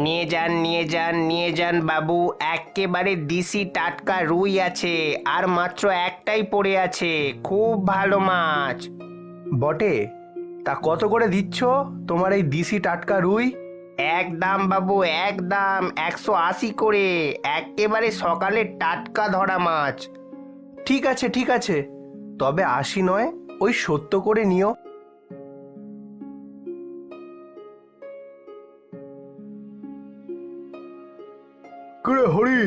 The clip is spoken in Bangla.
নিয়ে যান নিয়ে যান নিয়ে যান বাবু, একেবারে দেশি টাটকা রুই আছে, আর মাত্র একটাই পড়ে আছে। খুব ভালো মাছ। বটে? তা কত করে দিচ্ছ তোমার এই দিশি টাটকা রুই? একদম বাবু, একদম 180 করে, একেবারে সকালে টাটকা ধরা মাছ। ঠিক আছে ঠিক আছে, তবে 80 নয়, ওই 70 করে নিও। কিরে হরি,